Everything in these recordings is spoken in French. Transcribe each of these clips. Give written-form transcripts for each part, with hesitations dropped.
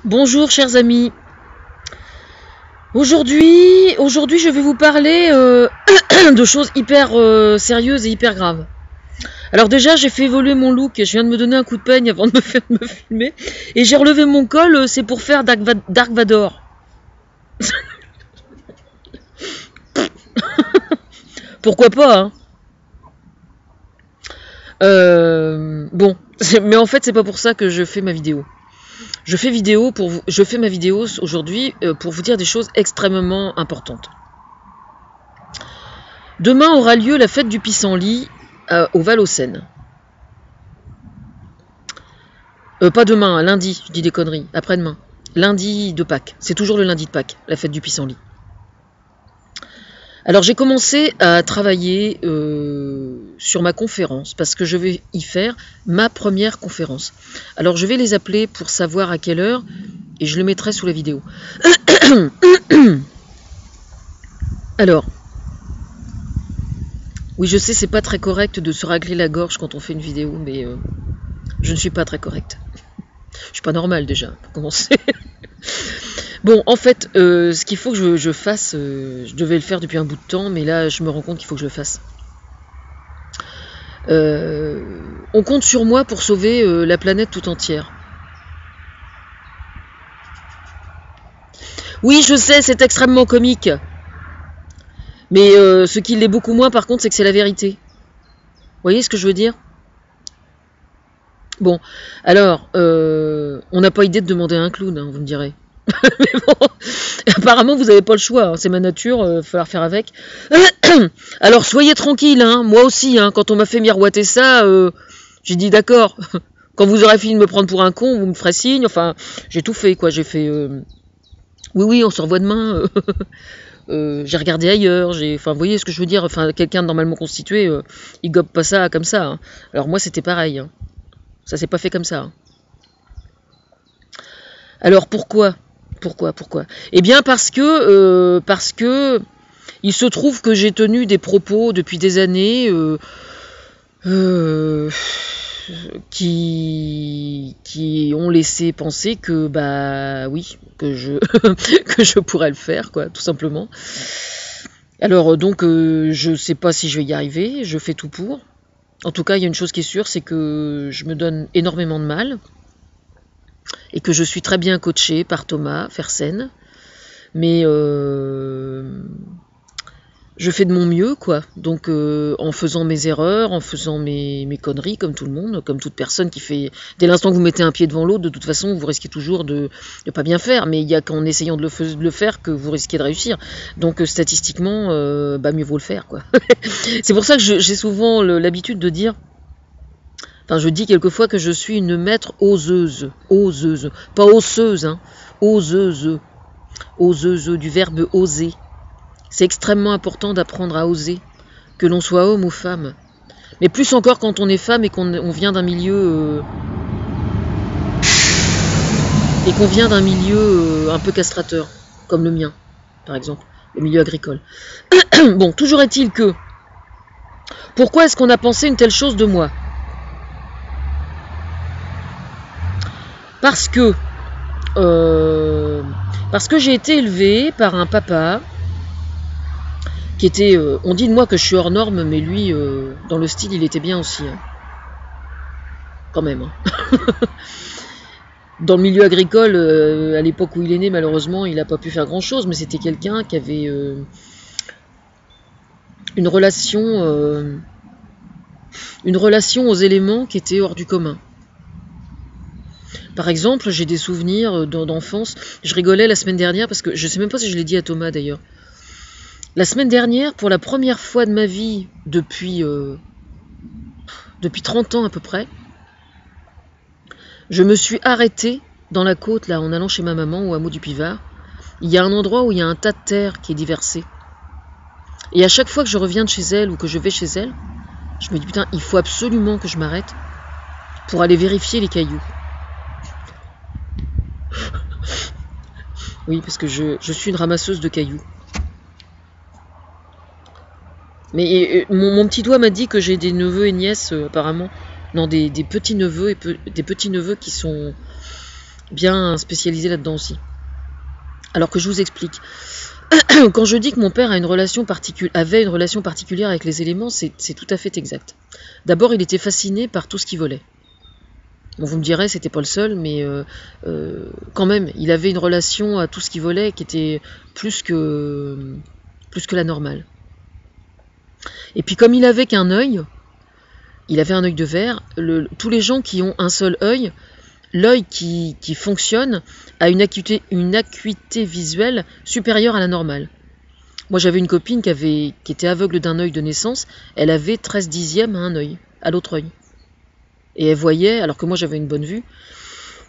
Bonjour chers amis. Aujourd'hui, je vais vous parler de choses hyper sérieuses et hyper graves. Alors déjà, j'ai fait évoluer mon look. Je viens de me donner un coup de peigne avant de me filmer. Et j'ai relevé mon col, c'est pour faire Dark Vador. Pourquoi pas, hein. Bon, mais en fait, c'est pas pour ça que je fais ma vidéo. Je fais ma vidéo aujourd'hui pour vous dire des choses extrêmement importantes. Demain aura lieu la fête du pissenlit au Val-aux-Seines. Pas demain, lundi, je dis des conneries, après-demain. Lundi de Pâques, c'est toujours le lundi de Pâques, la fête du pissenlit. Alors j'ai commencé à travailler sur ma conférence parce que je vais y faire ma première conférence. Alors je vais les appeler pour savoir à quelle heure et je le mettrai sous la vidéo. Alors, oui je sais c'est pas très correct de se racler la gorge quand on fait une vidéo, mais je ne suis pas très correcte. Je suis pas normale déjà, pour commencer. Bon, en fait, ce qu'il faut que je fasse, je devais le faire depuis un bout de temps, mais là, je me rends compte qu'il faut que je le fasse. On compte sur moi pour sauver la planète tout entière. Oui, je sais, c'est extrêmement comique. Mais ce qui l'est beaucoup moins, par contre, c'est que c'est la vérité. Vous voyez ce que je veux dire ? Bon, alors, on n'a pas idée de demander à un clown, hein, vous me direz. Mais bon, apparemment vous n'avez pas le choix, hein, c'est ma nature, il va falloir faire avec. Alors soyez tranquille, hein, moi aussi, hein, quand on m'a fait miroiter ça, j'ai dit d'accord, quand vous aurez fini de me prendre pour un con, vous me ferez signe, enfin, j'ai tout fait, quoi, j'ai fait, oui, on se revoit demain, j'ai regardé ailleurs, enfin, vous voyez ce que je veux dire, enfin, quelqu'un de normalement constitué, il gobe pas ça comme ça, hein. Alors moi c'était pareil, hein. Ça s'est pas fait comme ça, hein. Alors pourquoi ? Eh bien parce que il se trouve que j'ai tenu des propos depuis des années qui ont laissé penser que bah oui, que je que je pourrais le faire, quoi, tout simplement. Alors donc je sais pas si je vais y arriver, je fais tout pour. En tout cas, il y a une chose qui est sûre, c'est que je me donne énormément de mal. Et que je suis très bien coachée par Thomas Fersen, mais je fais de mon mieux, quoi. Donc en faisant mes erreurs, en faisant mes conneries, comme tout le monde, comme toute personne qui fait... Dès l'instant que vous mettez un pied devant l'autre, de toute façon, vous risquez toujours de ne pas bien faire, mais il n'y a qu'en essayant de le faire que vous risquez de réussir. Donc statistiquement, mieux vaut le faire, quoi. C'est pour ça que j'ai souvent l'habitude de dire... Enfin, je dis quelquefois que je suis une maître oseuse, pas osseuse, hein, oseuse, du verbe oser. C'est extrêmement important d'apprendre à oser, que l'on soit homme ou femme. Mais plus encore quand on est femme et qu'on vient d'un milieu... un peu castrateur, comme le mien, par exemple, le milieu agricole. Bon, toujours est-il que... Pourquoi est-ce qu'on a pensé une telle chose de moi ? Parce que j'ai été élevée par un papa qui était... on dit de moi que je suis hors norme, mais lui, dans le style, il était bien aussi. Hein. Quand même. Hein. Dans le milieu agricole, à l'époque où il est né, malheureusement, il n'a pas pu faire grand-chose, mais c'était quelqu'un qui avait une relation aux éléments qui était hors du commun. Par exemple, j'ai des souvenirs d'enfance. Je rigolais la semaine dernière parce que je ne sais même pas si je l'ai dit à Thomas d'ailleurs. La semaine dernière, pour la première fois de ma vie depuis 30 ans à peu près, je me suis arrêtée dans la côte là en allant chez ma maman au hameau du Pivard. Il y a un endroit où il y a un tas de terre qui est déversé. Et à chaque fois que je reviens de chez elle ou que je vais chez elle, je me dis putain, il faut absolument que je m'arrête pour aller vérifier les cailloux. Oui, parce que je suis une ramasseuse de cailloux. Mais mon petit doigt m'a dit que j'ai des neveux et nièces, apparemment. Non, des petits-neveux et des petits-neveux qui sont bien spécialisé là-dedans aussi. Alors que je vous explique. Quand je dis que mon père avait une relation particulière avec les éléments, c'est tout à fait exact. D'abord, il était fasciné par tout ce qui volait. Bon, vous me direz, c'était pas le seul, mais quand même, il avait une relation à tout ce qui volait qui était plus que la normale. Et puis comme il avait qu'un œil, il avait un œil de verre, tous les gens qui ont un seul œil, l'œil qui fonctionne a une acuité visuelle supérieure à la normale. Moi j'avais une copine qui était aveugle d'un œil de naissance, elle avait 13 dixièmes à un œil, à l'autre œil. Et elle voyait, alors que moi j'avais une bonne vue,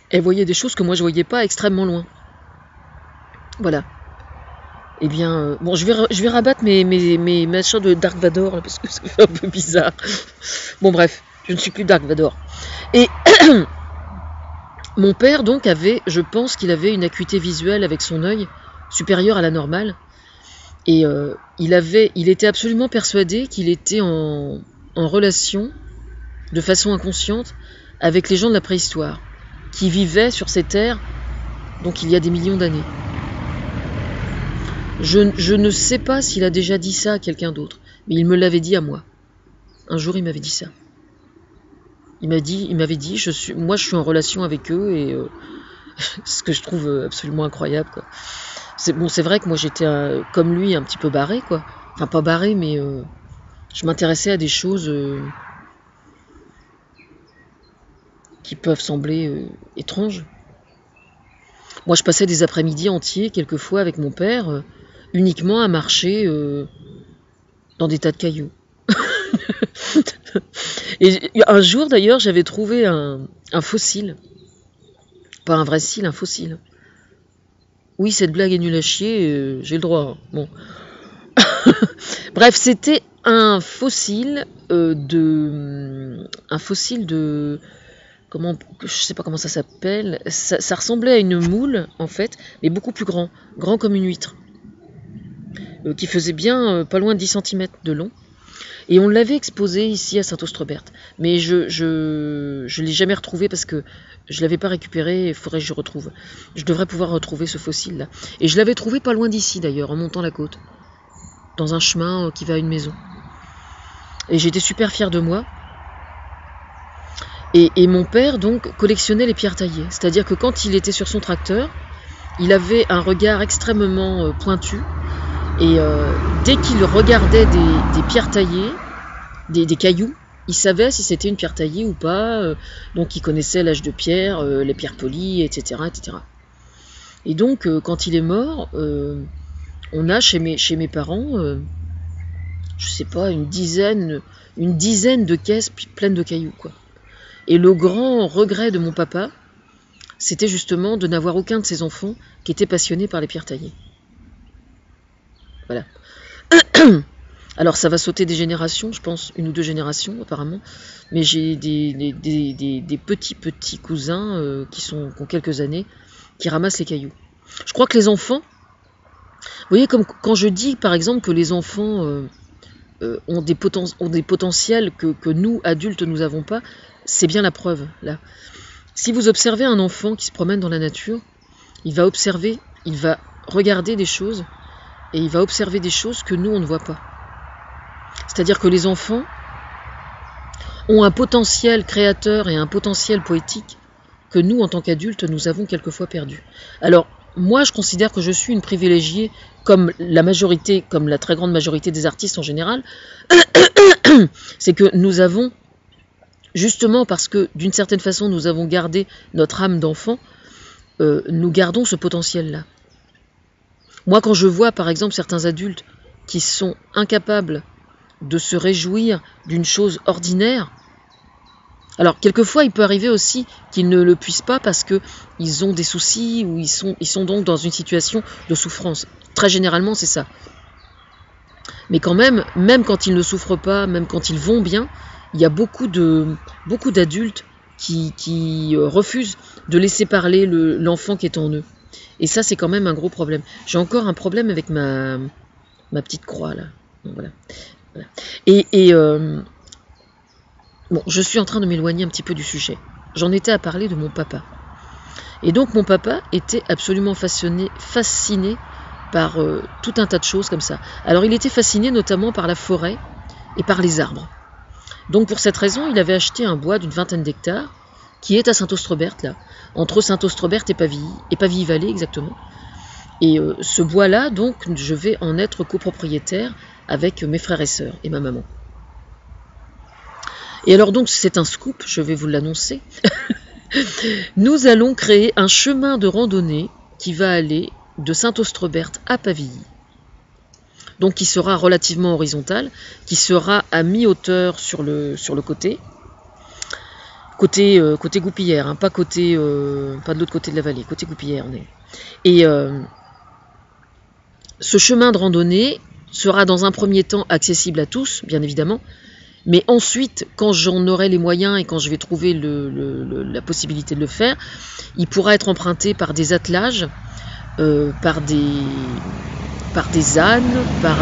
elle voyait des choses que moi je voyais pas extrêmement loin. Voilà. Eh bien, bon, je vais rabattre mes machins de Dark Vador, là, parce que ça fait un peu bizarre. Bon bref, je ne suis plus Dark Vador. Et mon père donc je pense qu'il avait une acuité visuelle avec son œil supérieure à la normale. Et il était absolument persuadé qu'il était en relation, de façon inconsciente, avec les gens de la préhistoire, qui vivaient sur ces terres, donc il y a des millions d'années. Je ne sais pas s'il a déjà dit ça à quelqu'un d'autre, mais il me l'avait dit à moi. Un jour, il m'avait dit ça. Il m'avait dit, moi je suis en relation avec eux, et ce que je trouve absolument incroyable, quoi. C'est vrai que moi j'étais comme lui un petit peu barré, quoi. Enfin pas barré, mais je m'intéressais à des choses qui peuvent sembler étranges. Moi je passais des après-midi entiers quelquefois avec mon père, uniquement à marcher dans des tas de cailloux. Et un jour d'ailleurs j'avais trouvé un fossile, pas un vrai cil, un fossile. Oui, cette blague est nulle à chier, j'ai le droit. Hein. Bon. Bref, c'était un fossile de je sais pas comment ça s'appelle. Ça ressemblait à une moule en fait, mais beaucoup plus grand comme une huître, qui faisait bien pas loin de 10 cm de long. Et on l'avait exposé ici à Saint-Austrebert. Mais je l'ai jamais retrouvé parce que je l'avais pas récupéré, il faudrait que je retrouve. Je devrais pouvoir retrouver ce fossile-là. Et je l'avais trouvé pas loin d'ici d'ailleurs, en montant la côte. Dans un chemin qui va à une maison. Et j'étais super fière de moi. Et mon père, donc, collectionnait les pierres taillées. C'est-à-dire que quand il était sur son tracteur, il avait un regard extrêmement pointu. Et dès qu'il regardait des pierres taillées, des cailloux, il savait si c'était une pierre taillée ou pas. Donc il connaissait l'âge de pierre, les pierres polies, etc. etc. Et donc quand il est mort, on a chez mes parents, je sais pas, une dizaine de caisses pleines de cailloux, quoi. Et le grand regret de mon papa, c'était justement de n'avoir aucun de ses enfants qui était passionné par les pierres taillées. Voilà. Alors ça va sauter des générations, je pense, 1 ou 2 générations apparemment, mais j'ai des petits cousins qui ont quelques années, qui ramassent les cailloux. Je crois que les enfants, vous voyez, comme quand je dis par exemple que les enfants ont des potentiels que nous, adultes, nous n'avons pas, c'est bien la preuve, là. Si vous observez un enfant qui se promène dans la nature, il va observer, il va regarder des choses, et il va observer des choses que nous, on ne voit pas. C'est-à-dire que les enfants ont un potentiel créateur et un potentiel poétique que nous, en tant qu'adultes, nous avons quelquefois perdu. Alors, moi, je considère que je suis une privilégiée, comme la très grande majorité des artistes en général, c'est que nous avons, justement parce que, d'une certaine façon, nous avons gardé notre âme d'enfant, nous gardons ce potentiel-là. Moi, quand je vois, par exemple, certains adultes qui sont incapables de se réjouir d'une chose ordinaire, alors quelquefois, il peut arriver aussi qu'ils ne le puissent pas parce qu'ils ont des soucis ou ils sont donc dans une situation de souffrance. Très généralement, c'est ça. Mais quand même quand ils ne souffrent pas, même quand ils vont bien, il y a beaucoup d'adultes qui refusent de laisser parler l'enfant qui est en eux. Et ça, c'est quand même un gros problème. J'ai encore un problème avec ma petite croix, là. Donc, voilà. Et bon, je suis en train de m'éloigner un petit peu du sujet. J'en étais à parler de mon papa. Et donc mon papa était absolument fasciné par tout un tas de choses comme ça. Alors il était fasciné notamment par la forêt et par les arbres. Donc pour cette raison, il avait acheté un bois d'une 20aine d'hectares, qui est à Saint-Austrebert, là, entre Saint-Austrebert et Pavilly-Vallée exactement. Et ce bois-là, donc, je vais en être copropriétaire avec mes frères et sœurs et ma maman. Et alors donc, c'est un scoop, je vais vous l'annoncer. Nous allons créer un chemin de randonnée qui va aller de Saint-Austrebert à Pavilly. Donc qui sera relativement horizontal, qui sera à mi-hauteur sur le côté. Côté Goupillières, hein, pas de l'autre côté de la vallée, côté Goupillières on est. Et ce chemin de randonnée sera dans un premier temps accessible à tous, bien évidemment, mais ensuite, quand j'en aurai les moyens et quand je vais trouver la possibilité de le faire, il pourra être emprunté par des attelages, par des ânes, par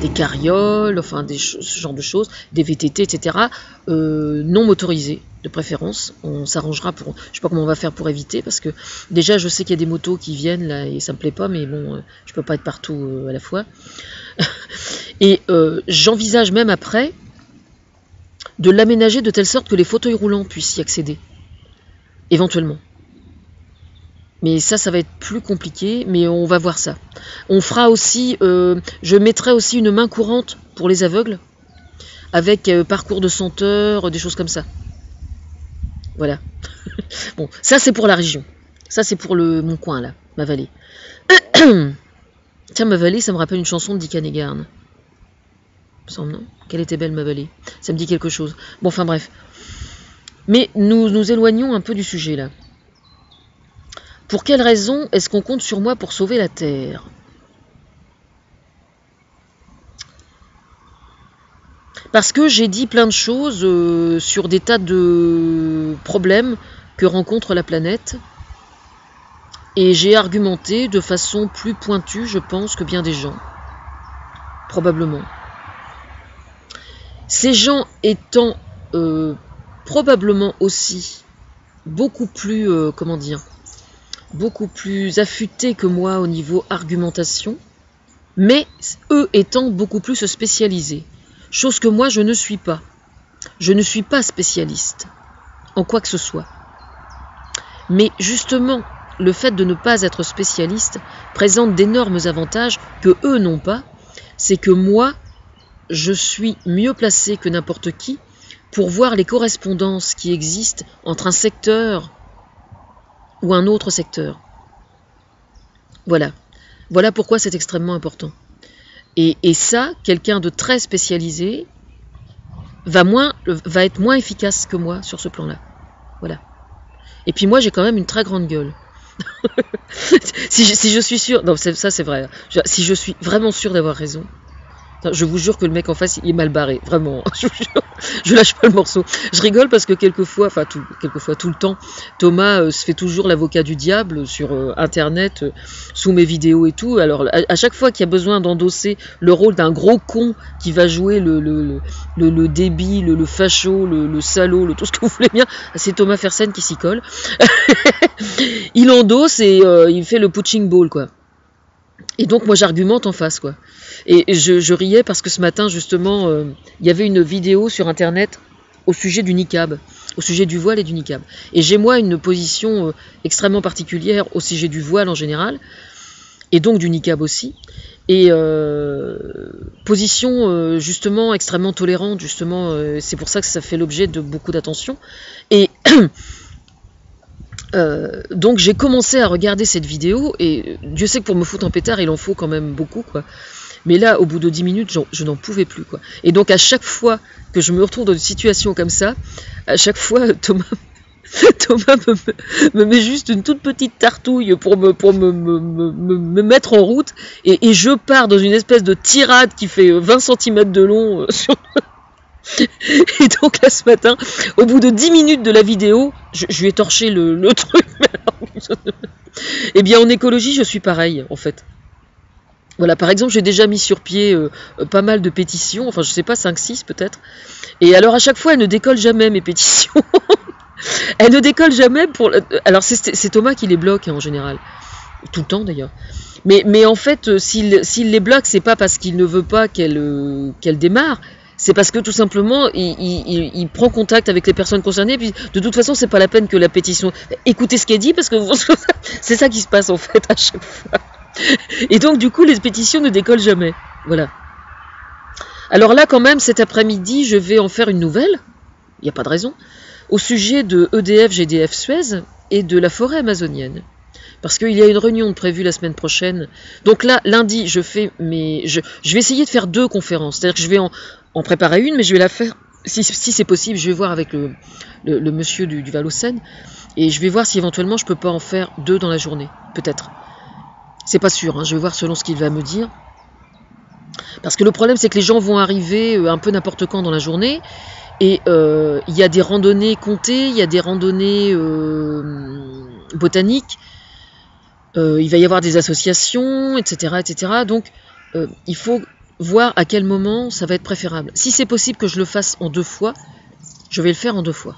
des carrioles, enfin ce genre de choses, des VTT, etc., non motorisés de préférence. On s'arrangera pour... Je sais pas comment on va faire pour éviter, parce que déjà je sais qu'il y a des motos qui viennent là et ça me plaît pas, mais bon, je peux pas être partout à la fois. Et j'envisage même après de l'aménager de telle sorte que les fauteuils roulants puissent y accéder, éventuellement. Mais ça va être plus compliqué, mais on va voir ça. On fera aussi, je mettrai aussi une main courante pour les aveugles, avec parcours de senteur, des choses comme ça. Voilà. Bon, ça c'est pour la région. Ça c'est pour mon coin là, ma vallée. Tiens, ma vallée, ça me rappelle une chanson de Dick Hannigan. Non ? Quelle était belle ma vallée. Ça me dit quelque chose. Bon, enfin bref. Mais nous éloignons un peu du sujet là. Pour quelle raison est-ce qu'on compte sur moi pour sauver la Terre ? Parce que j'ai dit plein de choses sur des tas de problèmes que rencontre la planète. Et j'ai argumenté de façon plus pointue, je pense, que bien des gens. Probablement. Ces gens étant probablement aussi beaucoup plus, beaucoup plus affûtés que moi au niveau argumentation, mais eux étant beaucoup plus spécialisés. Chose que moi je ne suis pas. Je ne suis pas spécialiste en quoi que ce soit. Mais justement, le fait de ne pas être spécialiste présente d'énormes avantages que eux n'ont pas. C'est que moi, je suis mieux placé que n'importe qui pour voir les correspondances qui existent entre un secteur ou un autre secteur. Voilà. Voilà pourquoi c'est extrêmement important. Et ça, quelqu'un de très spécialisé va être moins efficace que moi sur ce plan-là. Voilà. Et puis moi, j'ai quand même une très grande gueule. si je suis sûr... Non, ça c'est vrai. Si je suis vraiment sûr d'avoir raison... Je vous jure que le mec en face, il est mal barré, vraiment. Je vous jure, je lâche pas le morceau. Je rigole parce que quelquefois tout le temps, Thomas se fait toujours l'avocat du diable sur Internet, sous mes vidéos et tout. Alors, à chaque fois qu'il y a besoin d'endosser le rôle d'un gros con qui va jouer le débile, le facho, le salaud, tout ce que vous voulez bien, c'est Thomas Fersen qui s'y colle. Il endosse et il fait le punching ball, quoi. Et donc moi j'argumente en face, quoi. Et je riais parce que ce matin justement il y avait une vidéo sur internet au sujet du niqab, au sujet du voile et du niqab. Et j'ai moi une position extrêmement particulière au sujet du voile en général, et donc du niqab aussi. Et position justement extrêmement tolérante, justement, c'est pour ça que ça fait l'objet de beaucoup d'attention. Et donc j'ai commencé à regarder cette vidéo et Dieu sait que pour me foutre en pétard il en faut quand même beaucoup, quoi. Mais là au bout de 10 minutes je n'en pouvais plus, quoi. Et donc à chaque fois que je me retrouve dans une situation comme ça, à chaque fois Thomas me met juste une toute petite tartouille pour me mettre en route et je pars dans une espèce de tirade qui fait 20 cm de long sur... Et donc là ce matin, au bout de 10 minutes de la vidéo, je lui ai torché le truc. Eh bien en écologie je suis pareil en fait. Voilà, par exemple j'ai déjà mis sur pied pas mal de pétitions, enfin je sais pas, 5-6 peut-être. Et alors à chaque fois elles ne décollent jamais mes pétitions. Elle ne décolle jamais pour... Alors c'est Thomas qui les bloque hein, en général. Tout le temps d'ailleurs. Mais en fait, s'il les bloque, c'est pas parce qu'il ne veut pas qu'elle démarre. C'est parce que tout simplement, il prend contact avec les personnes concernées. Puis de toute façon, c'est pas la peine que la pétition... Écoutez ce qu'elle dit, parce que c'est ça qui se passe en fait à chaque fois. Et donc du coup, les pétitions ne décollent jamais. Voilà. Alors là, quand même, cet après-midi, je vais en faire une nouvelle. Il n'y a pas de raison. Au sujet de EDF, GDF, Suez et de la forêt amazonienne. Parce qu'il y a une réunion prévue la semaine prochaine. Donc là, lundi, je vais essayer de faire 2 conférences. C'est-à-dire que je vais en préparer une, mais je vais la faire, si c'est possible, je vais voir avec le monsieur du Val-aux-Seine, et je vais voir si éventuellement je peux pas en faire 2 dans la journée. Peut-être. C'est pas sûr, hein, je vais voir selon ce qu'il va me dire. Parce que le problème, c'est que les gens vont arriver un peu n'importe quand dans la journée, et il y a des randonnées comptées, il y a des randonnées botaniques, il va y avoir des associations, etc. etc. Donc, il faut voir à quel moment ça va être préférable. Si c'est possible que je le fasse en 2 fois, je vais le faire en 2 fois.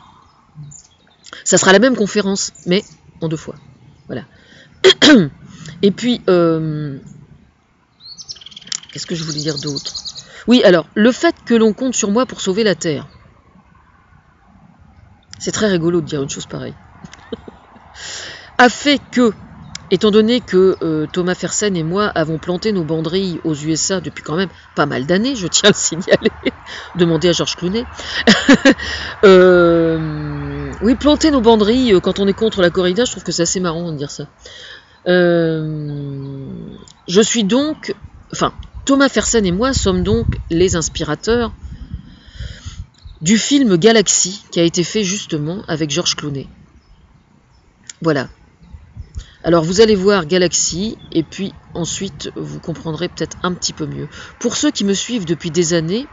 Ça sera la même conférence, mais en 2 fois. Voilà. Et puis, qu'est-ce que je voulais dire d'autre? Oui, alors, le fait que l'on compte sur moi pour sauver la Terre. C'est très rigolo de dire une chose pareille. A fait que, étant donné que Thomas Fersen et moi avons planté nos banderilles aux USA depuis quand même pas mal d'années, je tiens à le signaler, demandez à Georges Clooney. Oui, planter nos banderilles quand on est contre la corrida, je trouve que c'est assez marrant de dire ça. Je suis donc... Enfin, Thomas Fersen et moi sommes donc les inspirateurs du film Galaxy, qui a été fait justement avec Georges Clooney. Voilà. Alors vous allez voir Galaxy, et puis ensuite vous comprendrez peut-être un petit peu mieux. Pour ceux qui me suivent depuis des années,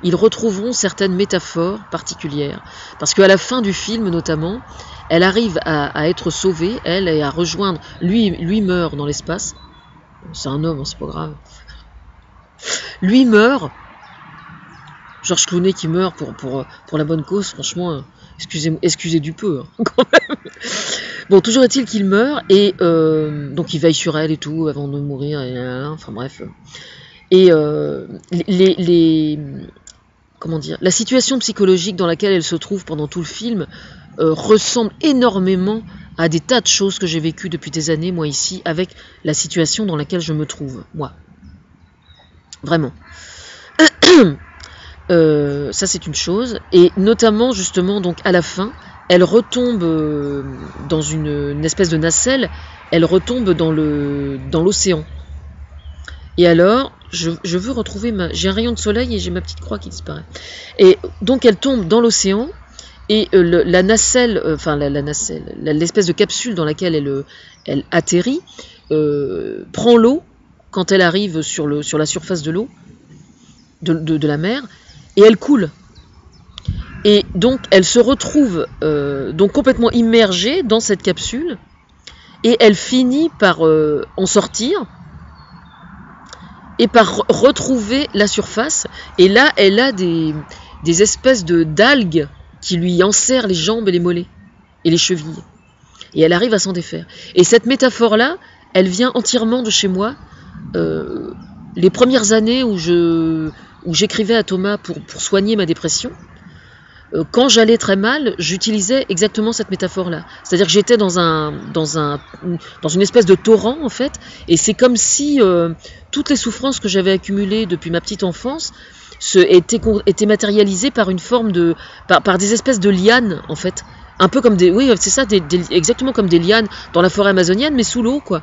ils retrouveront certaines métaphores particulières. Parce qu'à la fin du film notamment, elle arrive à être sauvée, elle, et à rejoindre... Lui meurt dans l'espace. C'est un homme, hein, c'est pas grave. Lui meurt. Georges Clooney qui meurt pour la bonne cause, franchement, excusez du peu, hein, quand même. Bon, toujours est-il qu'il meurt, et donc il veille sur elle et tout, avant de mourir, et enfin bref. Et comment dire, la situation psychologique dans laquelle elle se trouve pendant tout le film ressemble énormément à des tas de choses que j'ai vécues depuis des années, moi ici, avec la situation dans laquelle je me trouve, moi. Vraiment. Ça c'est une chose, et notamment justement donc à la fin, elle retombe dans une espèce de nacelle, elle retombe dans l'océan. Et alors, je veux retrouver j'ai un rayon de soleil et j'ai ma petite croix qui disparaît. Et donc elle tombe dans l'océan, et la nacelle, enfin la nacelle, l'espèce de capsule dans laquelle elle atterrit, prend l'eau quand elle arrive sur la surface de l'eau, de la mer, et elle coule. Et donc elle se retrouve donc complètement immergée dans cette capsule, et elle finit par en sortir et par retrouver la surface. Et là, elle a des espèces d'algues qui lui enserrent les jambes et les mollets et les chevilles. Et elle arrive à s'en défaire. Et cette métaphore-là, elle vient entièrement de chez moi. Les premières années où j'écrivais à Thomas pour soigner ma dépression, quand j'allais très mal, j'utilisais exactement cette métaphore-là. C'est-à-dire que j'étais dans une espèce de torrent, en fait, et c'est comme si toutes les souffrances que j'avais accumulées depuis ma petite enfance étaient matérialisées par une forme par des espèces de lianes, en fait. Un peu comme oui, c'est ça, exactement comme des lianes dans la forêt amazonienne, mais sous l'eau, quoi.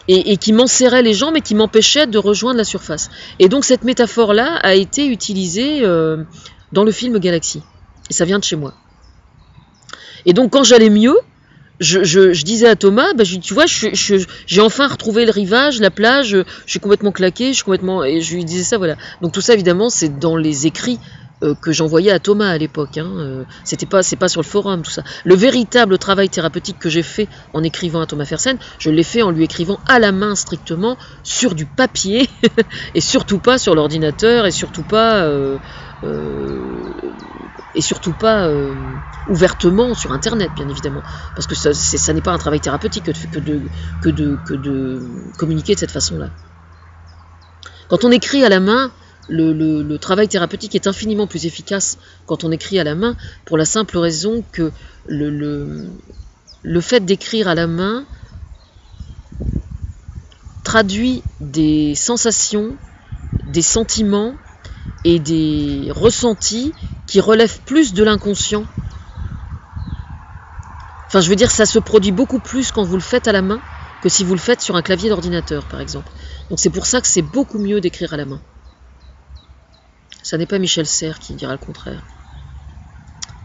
Et qui m'enserraient les jambes et qui m'empêchaient de rejoindre la surface. Et donc cette métaphore-là a été utilisée dans le film Galaxy. Et ça vient de chez moi. Et donc quand j'allais mieux, je disais à Thomas, tu vois, j'ai enfin retrouvé le rivage, la plage, je suis complètement claqué, et je lui disais ça, voilà. Donc tout ça évidemment c'est dans les écrits que j'envoyais à Thomas à l'époque, hein. C'est pas sur le forum, tout ça. Le véritable travail thérapeutique que j'ai fait en écrivant à Thomas Fersen, je l'ai fait en lui écrivant à la main strictement sur du papier et surtout pas sur l'ordinateur, et surtout pas et surtout pas ouvertement sur Internet, bien évidemment, parce que ça n'est pas un travail thérapeutique que de communiquer de cette façon-là. Quand on écrit à la main, le travail thérapeutique est infiniment plus efficace quand on écrit à la main, pour la simple raison que le fait d'écrire à la main traduit des sensations, des sentiments et des ressentis qui relèvent plus de l'inconscient. Enfin, je veux dire, ça se produit beaucoup plus quand vous le faites à la main que si vous le faites sur un clavier d'ordinateur, par exemple. Donc c'est pour ça que c'est beaucoup mieux d'écrire à la main. Ça n'est pas Michel Serres qui dira le contraire,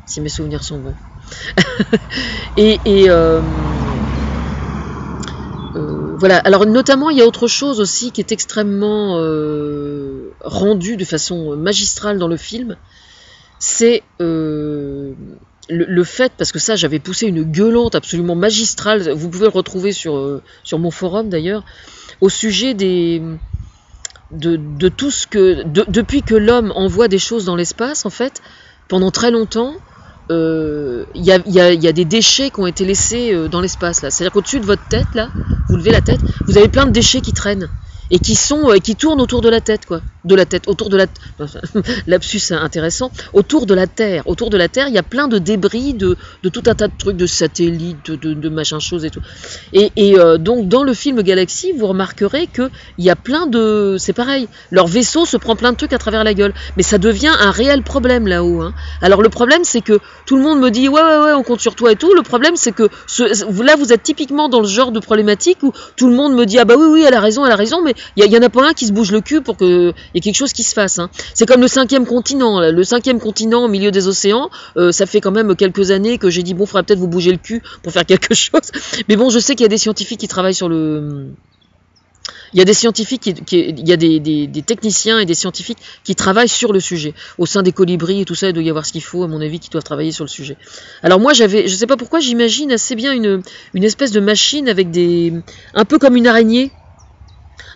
si mes souvenirs sont bons. Voilà. Alors notamment, il y a autre chose aussi qui est extrêmement rendu de façon magistrale dans le film, c'est le fait, parce que ça j'avais poussé une gueulante absolument magistrale, vous pouvez le retrouver sur mon forum d'ailleurs, au sujet de tout ce que... depuis que l'homme envoie des choses dans l'espace, en fait, pendant très longtemps, il y a des déchets qui ont été laissés dans l'espace, là. C'est-à-dire qu'au-dessus de votre tête, là, vous levez la tête, vous avez plein de déchets qui traînent et qui tournent autour de la tête, quoi. De la tête, autour de la... Lapsus intéressant. Autour de la Terre. Autour de la Terre, il y a plein de débris, de tout un tas de trucs, de satellites, de machin choses et tout. Donc, dans le film Galaxy, vous remarquerez qu'il y a plein de... C'est pareil, leur vaisseau se prend plein de trucs à travers la gueule. Mais ça devient un réel problème, là-haut. Hein. Alors, le problème, c'est que tout le monde me dit, ouais, on compte sur toi et tout. Le problème, c'est que là, vous êtes typiquement dans le genre de problématique où tout le monde me dit, ah bah oui, elle a raison, mais il y en a pas un qui se bouge le cul pour qu'il y ait quelque chose qui se fasse. Hein. C'est comme le 5e continent. Là. Le 5e continent au milieu des océans, ça fait quand même quelques années que j'ai dit, bon, faudrait peut-être vous bouger le cul pour faire quelque chose. Mais bon, je sais qu'il y a des scientifiques qui travaillent sur le... Il y a des scientifiques, il y a des techniciens et des scientifiques qui travaillent sur le sujet. Au sein des colibris et tout ça, il doit y avoir ce qu'il faut, à mon avis, qui doivent travailler sur le sujet. Alors moi, je sais pas pourquoi, j'imagine assez bien une espèce de machine avec un peu comme une araignée.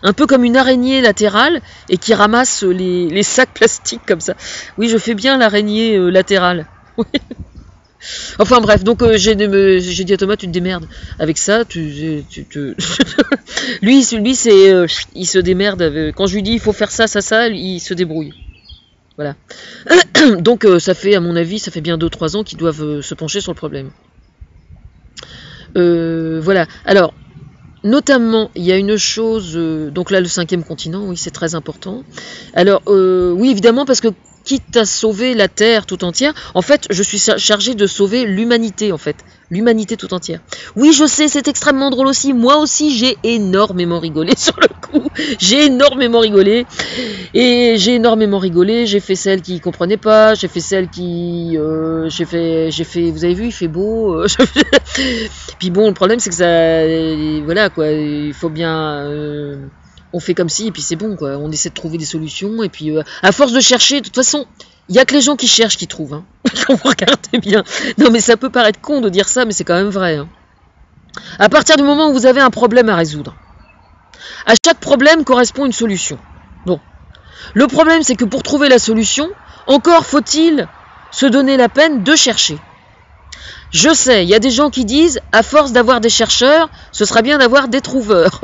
Un peu comme une araignée latérale et qui ramasse les sacs plastiques comme ça. Oui, je fais bien l'araignée latérale. Enfin bref, donc j'ai dit à Thomas, tu te démerdes avec ça. Lui, c'est il se démerde. Quand je lui dis il faut faire ça, il se débrouille. Voilà. Donc ça fait, à mon avis, ça fait bien 2-3 ans qu'ils doivent se pencher sur le problème. Voilà. Alors. Notamment, il y a une chose, donc là le 5e continent, oui c'est très important. Alors oui évidemment parce que quitte à sauver la Terre tout entière, en fait je suis chargée de sauver l'humanité en fait, l'humanité tout entière. Oui je sais c'est extrêmement drôle aussi, moi aussi j'ai énormément rigolé sur le coup, j'ai énormément rigolé, j'ai fait celle qui comprenait pas, j'ai fait celle qui, j'ai fait, vous avez vu il fait beau, puis bon le problème c'est que ça, voilà quoi, il faut bien, on fait comme si et puis c'est bon quoi, on essaie de trouver des solutions et puis à force de chercher, de toute façon, il y a que les gens qui cherchent qui trouvent, hein. Quand vous regardez bien. Non mais ça peut paraître con de dire ça, mais c'est quand même vrai. Hein. À partir du moment où vous avez un problème à résoudre, à chaque problème correspond une solution. Bon, le problème c'est que pour trouver la solution, encore faut-il se donner la peine de chercher. Je sais, il y a des gens qui disent, à force d'avoir des chercheurs, ce serait bien d'avoir des trouveurs.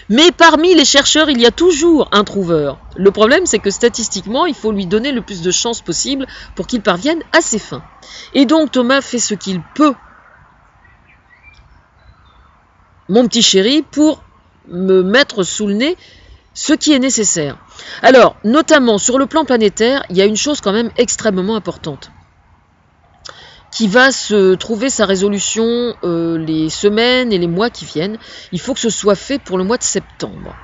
Mais parmi les chercheurs, il y a toujours un trouveur. Le problème, c'est que statistiquement, il faut lui donner le plus de chances possible pour qu'il parvienne à ses fins. Et donc, Thomas fait ce qu'il peut, mon petit chéri, pour me mettre sous le nez ce qui est nécessaire. Alors, notamment sur le plan planétaire, il y a une chose quand même extrêmement importante, qui va se trouver sa résolution les semaines et les mois qui viennent. Il faut que ce soit fait pour le mois de septembre.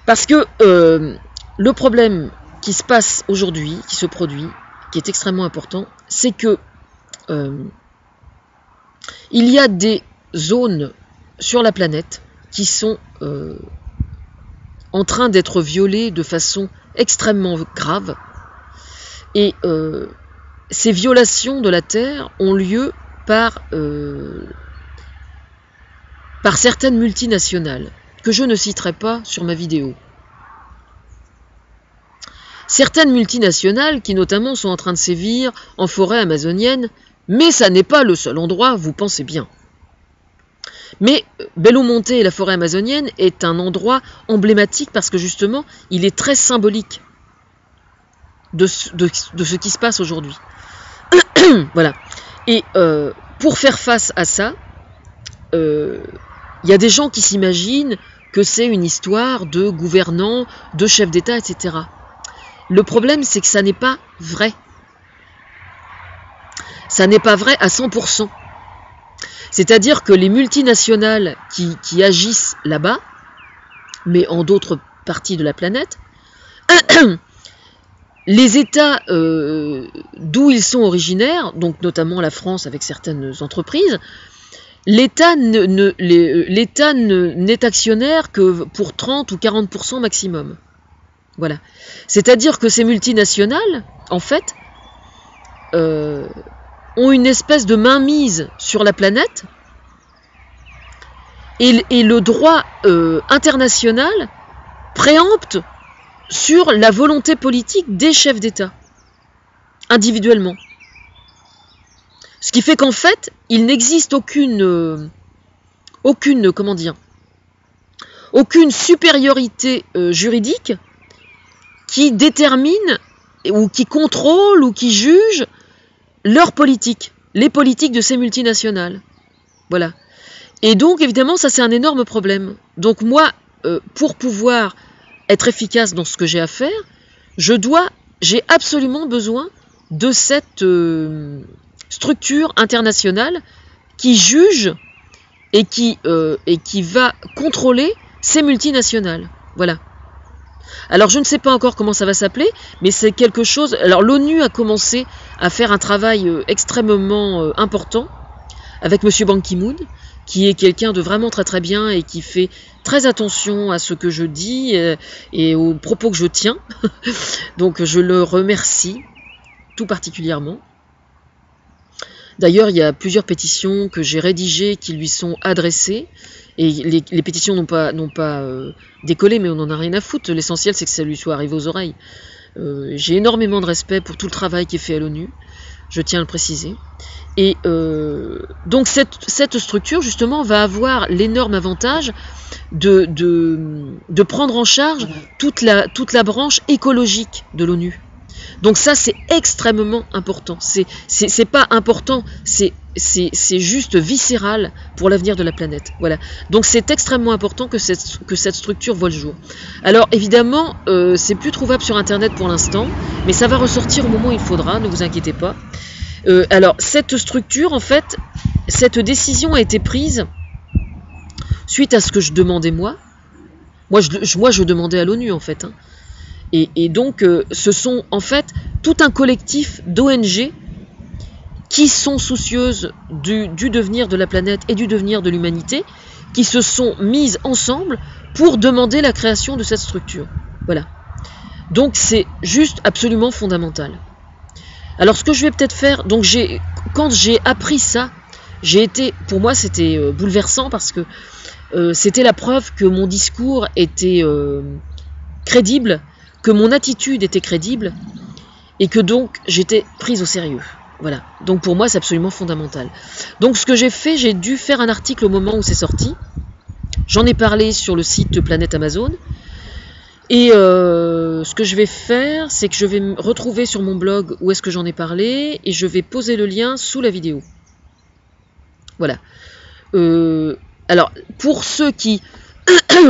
Parce que le problème qui se passe aujourd'hui, qui se produit, qui est extrêmement important, c'est que il y a des zones sur la planète qui sont en train d'être violées de façon extrêmement grave. Et ces violations de la Terre ont lieu par certaines multinationales, que je ne citerai pas sur ma vidéo. certaines multinationales qui notamment sont en train de sévir en forêt amazonienne, mais ça n'est pas le seul endroit, vous pensez bien. Mais Belo Monte et la forêt amazonienne est un endroit emblématique parce que justement, il est très symbolique de ce qui se passe aujourd'hui. Voilà. Et pour faire face à ça, il y a des gens qui s'imaginent que c'est une histoire de gouvernants, de chefs d'État, etc. Le problème, c'est que ça n'est pas vrai. Ça n'est pas vrai à 100%. C'est-à-dire que les multinationales qui agissent là-bas, mais en d'autres parties de la planète, les États d'où ils sont originaires, donc notamment la France avec certaines entreprises, l'État n'est actionnaire que pour 30 ou 40% maximum. Voilà. C'est-à-dire que ces multinationales, en fait, ont une espèce de mainmise sur la planète et le droit international préempte sur la volonté politique des chefs d'État, individuellement. Ce qui fait qu'en fait, il n'existe aucune supériorité juridique qui détermine ou qui contrôle ou qui juge leur politique, les politiques de ces multinationales. Voilà. Et donc, évidemment, ça c'est un énorme problème. Donc moi, pour pouvoir être efficace dans ce que j'ai à faire, j'ai absolument besoin de cette structure internationale qui juge et qui va contrôler ces multinationales. Voilà. Alors je ne sais pas encore comment ça va s'appeler, mais c'est quelque chose... Alors l'ONU a commencé à faire un travail extrêmement important avec M. Ban Ki-moon, qui est quelqu'un de vraiment très très bien et qui fait très attention à ce que je dis et aux propos que je tiens. Donc je le remercie tout particulièrement. D'ailleurs, il y a plusieurs pétitions que j'ai rédigées qui lui sont adressées. Et les pétitions n'ont pas décollé, mais on n'en a rien à foutre. L'essentiel, c'est que ça lui soit arrivé aux oreilles. J'ai énormément de respect pour tout le travail qui est fait à l'ONU. Je tiens à le préciser. Et donc cette structure, justement, va avoir l'énorme avantage de prendre en charge toute la branche écologique de l'ONU. Donc ça, c'est extrêmement important. C'est pas important, c'est juste viscéral pour l'avenir de la planète. Voilà. Donc c'est extrêmement important que cette structure voit le jour. Alors évidemment, c'est plus trouvable sur Internet pour l'instant, mais ça va ressortir au moment où il faudra, ne vous inquiétez pas. Alors cette structure, en fait, cette décision a été prise suite à ce que je demandais moi. Moi, je demandais à l'ONU, en fait. Hein. Et donc, ce sont en fait tout un collectif d'ONG qui sont soucieuses du devenir de la planète et du devenir de l'humanité, qui se sont mises ensemble pour demander la création de cette structure. Voilà. Donc, c'est juste absolument fondamental. Alors, ce que je vais peut-être faire, donc quand j'ai appris ça, pour moi, c'était bouleversant parce que c'était la preuve que mon discours était crédible, que mon attitude était crédible et que donc j'étais prise au sérieux. Voilà. Donc pour moi, c'est absolument fondamental. Donc ce que j'ai fait, j'ai dû faire un article au moment où c'est sorti. J'en ai parlé sur le site Planète Amazon. Et ce que je vais faire, c'est que je vais me retrouver sur mon blog où est-ce que j'en ai parlé et je vais poser le lien sous la vidéo. Voilà. Alors, pour ceux qui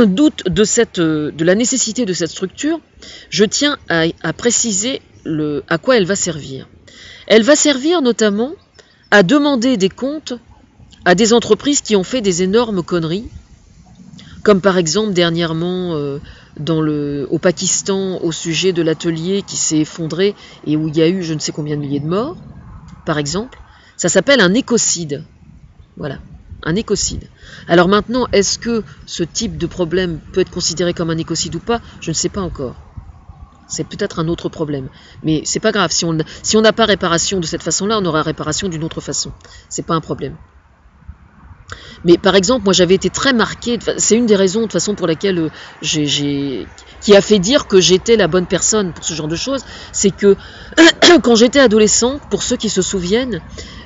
doutent de la nécessité de cette structure, je tiens à préciser à quoi elle va servir. Elle va servir notamment à demander des comptes à des entreprises qui ont fait des énormes conneries, comme par exemple dernièrement au Pakistan au sujet de l'atelier qui s'est effondré et où il y a eu je ne sais combien de milliers de morts, par exemple. Ça s'appelle un écocide. Voilà. Un écocide. Alors maintenant, est-ce que ce type de problème peut être considéré comme un écocide ou pas? Je ne sais pas encore. C'est peut-être un autre problème. Mais c'est pas grave. Si on n'a pas réparation de cette façon-là, on aura réparation d'une autre façon. C'est pas un problème. Mais par exemple, moi j'avais été très marquée, c'est une des raisons de toute façon pour laquelle qui a fait dire que j'étais la bonne personne pour ce genre de choses, c'est que quand j'étais adolescente, pour ceux qui se souviennent,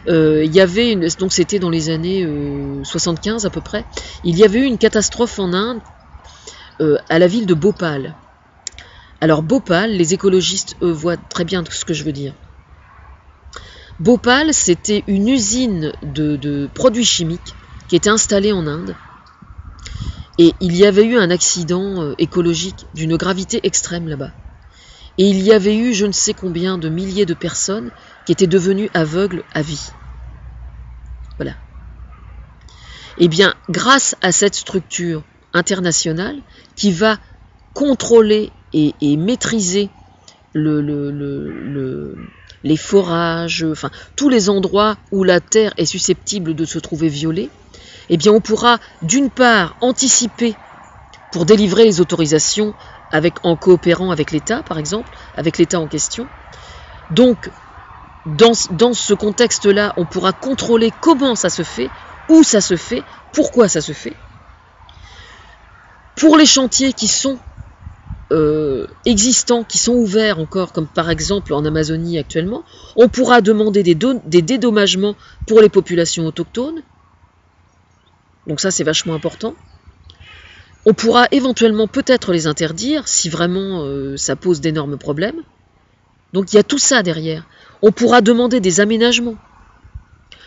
il y avait donc c'était dans les années 75 à peu près, il y avait eu une catastrophe en Inde à la ville de Bhopal. Alors Bhopal, les écologistes voient très bien ce que je veux dire. Bhopal, c'était une usine de produits chimiques qui était installée en Inde. Et il y avait eu un accident écologique d'une gravité extrême là-bas. Et il y avait eu je ne sais combien de milliers de personnes qui étaient devenues aveugles à vie. Voilà. Eh bien, grâce à cette structure internationale qui va contrôler et maîtriser les forages, enfin tous les endroits où la terre est susceptible de se trouver violée, eh bien on pourra d'une part anticiper pour délivrer les autorisations en coopérant avec l'État, par exemple, avec l'État en question. Donc, dans ce contexte-là, on pourra contrôler comment ça se fait, où ça se fait, pourquoi ça se fait. Pour les chantiers qui sont existants, qui sont ouverts encore, comme par exemple en Amazonie actuellement, on pourra demander des dédommagements pour les populations autochtones. Donc ça, c'est vachement important. On pourra éventuellement peut-être les interdire si vraiment ça pose d'énormes problèmes. Donc il y a tout ça derrière. On pourra demander des aménagements.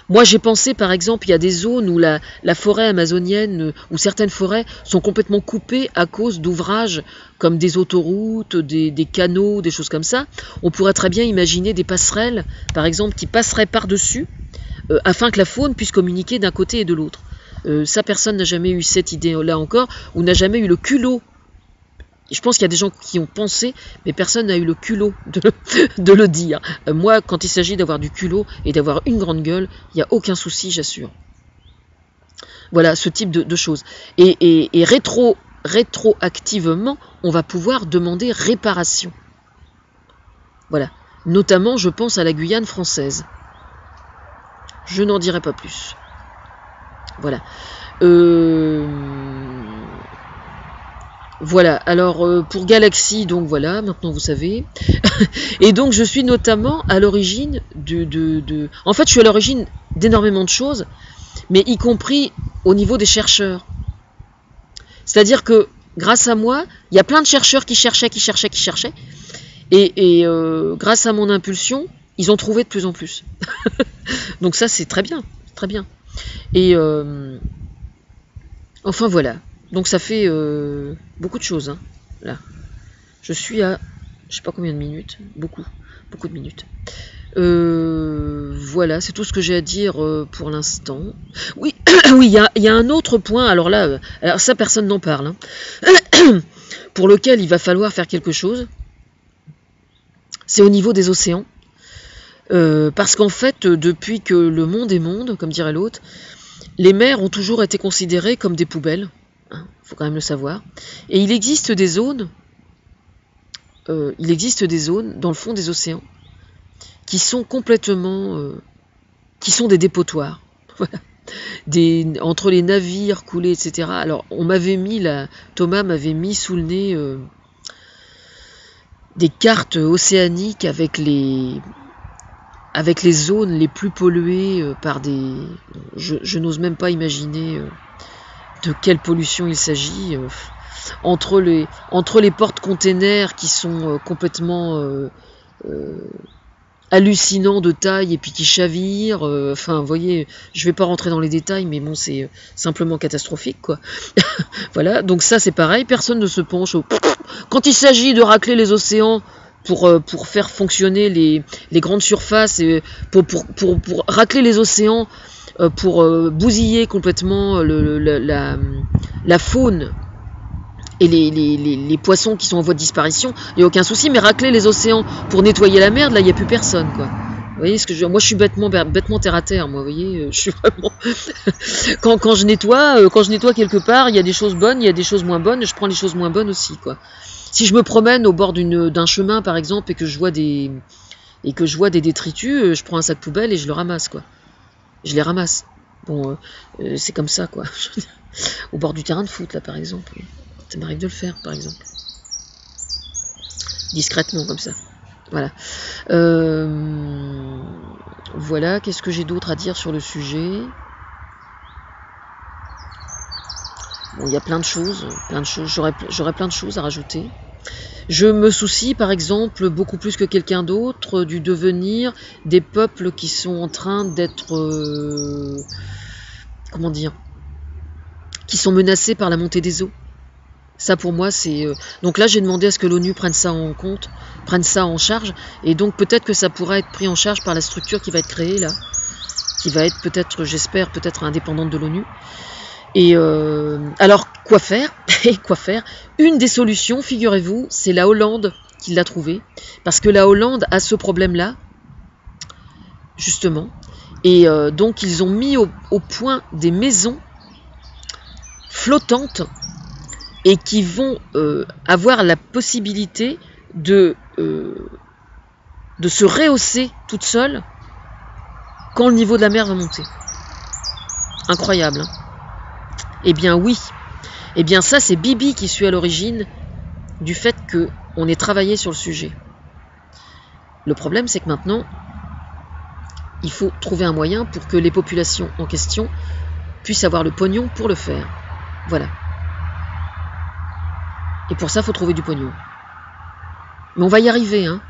Moi j'ai pensé par exemple, il y a des zones où la forêt amazonienne, où certaines forêts sont complètement coupées à cause d'ouvrages comme des autoroutes, des canaux, des choses comme ça. On pourrait très bien imaginer des passerelles, par exemple, qui passeraient par-dessus, afin que la faune puisse communiquer d'un côté et de l'autre. Ça, personne n'a jamais eu cette idée-là encore, ou n'a jamais eu le culot. Je pense qu'il y a des gens qui ont pensé, mais personne n'a eu le culot de le dire. Moi, quand il s'agit d'avoir du culot et d'avoir une grande gueule, il n'y a aucun souci, j'assure. Voilà, ce type de choses. Et rétroactivement, on va pouvoir demander réparation. Voilà. Notamment, je pense à la Guyane française. Je n'en dirai pas plus. Voilà. Voilà, alors pour Galaxy, donc voilà, maintenant vous savez. Et donc je suis notamment à l'origine En fait, je suis à l'origine d'énormément de choses, mais y compris au niveau des chercheurs. C'est-à-dire que, grâce à moi, il y a plein de chercheurs qui cherchaient. Et grâce à mon impulsion, ils ont trouvé de plus en plus. Donc ça, c'est très bien, très bien. Et enfin voilà. Donc ça fait beaucoup de choses. Hein, là. Je suis à je sais pas combien de minutes. Beaucoup de minutes. Voilà, c'est tout ce que j'ai à dire pour l'instant. Oui, oui, il y a un autre point. Alors là, alors ça personne n'en parle. Hein, pour lequel il va falloir faire quelque chose. C'est au niveau des océans. Parce qu'en fait, depuis que le monde est monde, comme dirait l'autre, les mers ont toujours été considérées comme des poubelles. Hein, faut quand même le savoir. Et il existe des zones dans le fond des océans qui sont complètement... qui sont des dépotoirs. Voilà. Entre les navires coulés, etc. Alors, Thomas m'avait mis sous le nez des cartes océaniques avec les zones les plus polluées par des... Je n'ose même pas imaginer de quelle pollution il s'agit. Entre les porte-containers qui sont complètement hallucinants de taille et puis qui chavirent. Enfin, vous voyez, je vais pas rentrer dans les détails, mais bon, c'est simplement catastrophique, quoi. Voilà, donc ça c'est pareil, personne ne se penche quand il s'agit de racler les océans pour faire fonctionner les grandes surfaces, et pour racler les océans, pour bousiller complètement la faune et les poissons qui sont en voie de disparition, il n'y a aucun souci, mais racler les océans pour nettoyer la merde, là, il n'y a plus personne, quoi. Vous voyez ce que moi je suis bêtement terre à terre, moi, vous voyez, je suis vraiment... quand je nettoie quelque part, il y a des choses bonnes, il y a des choses moins bonnes, je prends les choses moins bonnes aussi, quoi. Si je me promène au bord d'un chemin, par exemple, et que je vois des détritus, je prends un sac poubelle et je le ramasse, quoi. Je les ramasse. Bon, c'est comme ça, quoi. Au bord du terrain de foot, là, par exemple. Ça m'arrive de le faire, par exemple. Discrètement, comme ça. Voilà. Voilà, qu'est-ce que j'ai d'autre à dire sur le sujet? Bon, il y a plein de choses, j'aurais plein de choses à rajouter. Je me soucie, par exemple, beaucoup plus que quelqu'un d'autre du devenir des peuples qui sont en train d'être, comment dire, qui sont menacés par la montée des eaux. Ça, pour moi, c'est... Donc là, j'ai demandé à ce que l'ONU prenne ça en compte, prenne ça en charge, et donc peut-être que ça pourra être pris en charge par la structure qui va être créée, là, qui va être peut-être, j'espère, peut-être indépendante de l'ONU. Et alors, quoi faire? Quoi faire? Une des solutions, figurez-vous, c'est la Hollande qui l'a trouvée, parce que la Hollande a ce problème-là, justement, et donc ils ont mis au point des maisons flottantes et qui vont avoir la possibilité de se rehausser toutes seules quand le niveau de la mer va monter. Incroyable, hein? Eh bien oui, eh bien ça c'est Bibi qui suit à l'origine du fait qu'on ait travaillé sur le sujet. Le problème c'est que maintenant, il faut trouver un moyen pour que les populations en question puissent avoir le pognon pour le faire. Voilà. Et pour ça, il faut trouver du pognon. Mais on va y arriver, hein.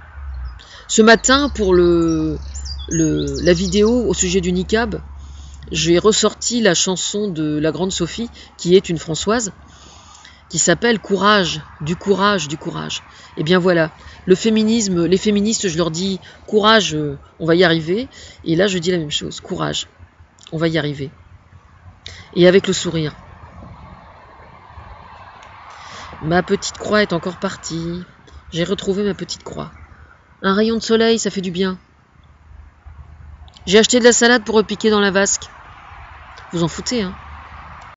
Ce matin, pour la vidéo au sujet du niqab, j'ai ressorti la chanson de la grande Sophie, qui est une Françoise, qui s'appelle « Courage, du courage, du courage ». Et bien voilà, le féminisme, les féministes, je leur dis « Courage, on va y arriver ». Et là, je dis la même chose, « Courage, on va y arriver ». Et avec le sourire. Ma petite croix est encore partie. J'ai retrouvé ma petite croix. Un rayon de soleil, ça fait du bien. J'ai acheté de la salade pour repiquer dans la vasque. Vous en foutez, hein?